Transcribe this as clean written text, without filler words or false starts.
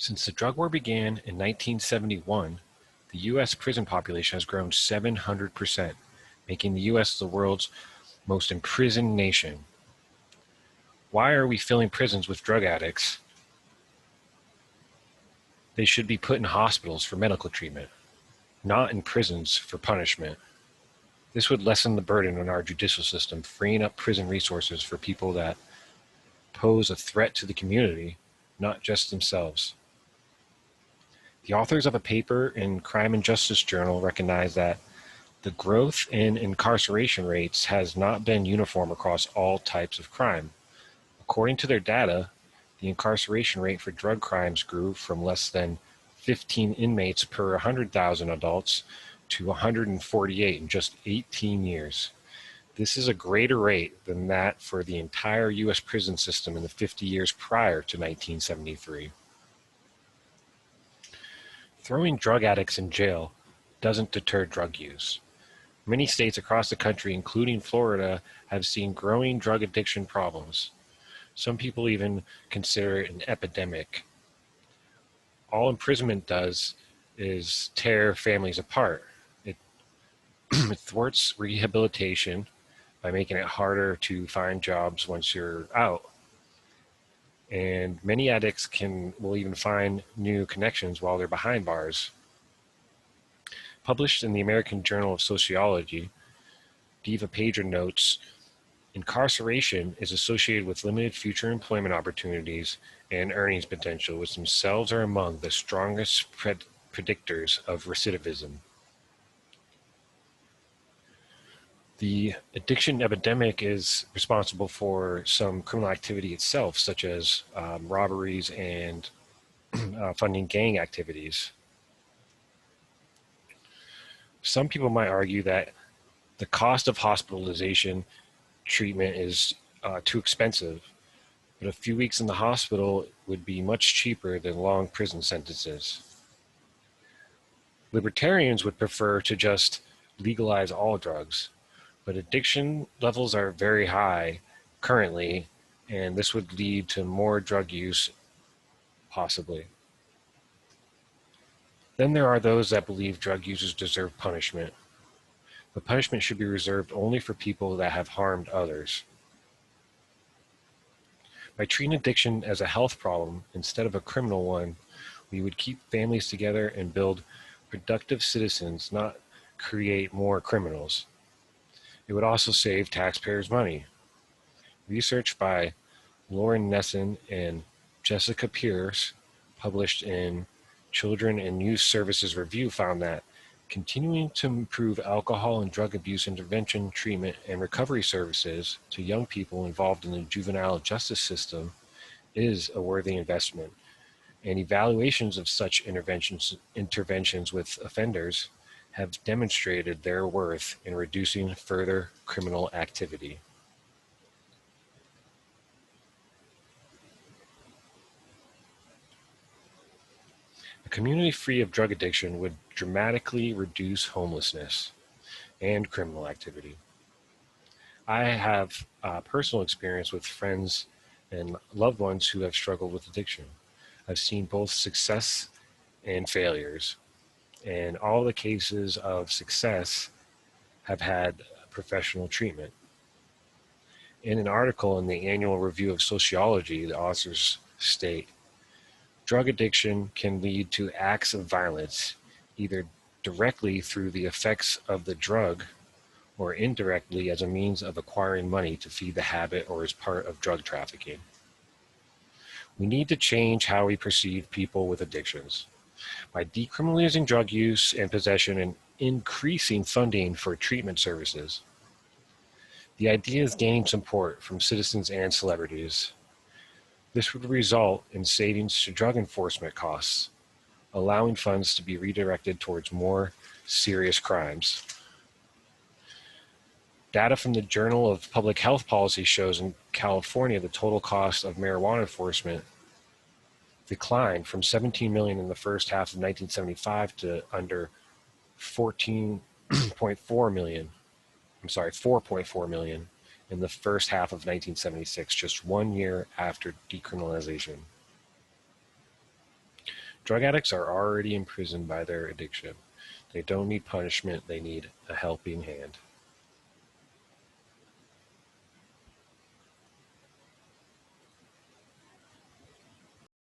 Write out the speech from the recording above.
Since the drug war began in 1971, the U.S. prison population has grown 700%, making the U.S. the world's most imprisoned nation. Why are we filling prisons with drug addicts? They should be put in hospitals for medical treatment, not in prisons for punishment. This would lessen the burden on our judicial system, freeing up prison resources for people that pose a threat to the community, not just themselves. The authors of a paper in Crime and Justice Journal recognize that the growth in incarceration rates has not been uniform across all types of crime. According to their data, the incarceration rate for drug crimes grew from less than 15 inmates per 100,000 adults to 148 in just 18 years. This is a greater rate than that for the entire U.S. prison system in the 50 years prior to 1973. Throwing drug addicts in jail doesn't deter drug use. Many states across the country, including Florida, have seen growing drug addiction problems. Some people even consider it an epidemic. All imprisonment does is tear families apart. It thwarts rehabilitation by making it harder to find jobs once you're out. And many addicts will even find new connections while they're behind bars. Published in the American Journal of Sociology, Diva Pager notes, incarceration is associated with limited future employment opportunities and earnings potential, which themselves are among the strongest predictors of recidivism. The addiction epidemic is responsible for some criminal activity itself, such as robberies and funding gang activities. Some people might argue that the cost of hospitalization treatment is too expensive, but a few weeks in the hospital would be much cheaper than long prison sentences. Libertarians would prefer to just legalize all drugs, but addiction levels are very high currently, and this would lead to more drug use, possibly. Then there are those that believe drug users deserve punishment, but punishment should be reserved only for people that have harmed others. By treating addiction as a health problem instead of a criminal one, we would keep families together and build productive citizens, not create more criminals. It would also save taxpayers money. Research by Lauren Nesson and Jessica Pierce, published in Children and Youth Services Review, found that continuing to improve alcohol and drug abuse intervention, treatment, and recovery services to young people involved in the juvenile justice system is a worthy investment, and evaluations of such interventions with offenders have demonstrated their worth in reducing further criminal activity. A community free of drug addiction would dramatically reduce homelessness and criminal activity. I have personal experience with friends and loved ones who have struggled with addiction. I've seen both success and failures, and all the cases of success have had professional treatment. In an article in the Annual Review of Sociology, the authors state, drug addiction can lead to acts of violence, either directly through the effects of the drug or indirectly as a means of acquiring money to feed the habit or as part of drug trafficking. We need to change how we perceive people with addictions. By decriminalizing drug use and possession and increasing funding for treatment services. The idea is gaining support from citizens and celebrities. This would result in savings to drug enforcement costs, allowing funds to be redirected towards more serious crimes. Data from the Journal of Public Health Policy shows in California the total cost of marijuana enforcement declined from $17 million in the first half of 1975 to under $4.4 million in the first half of 1976, just 1 year after decriminalization. Drug addicts are already imprisoned by their addiction. They don't need punishment, they need a helping hand.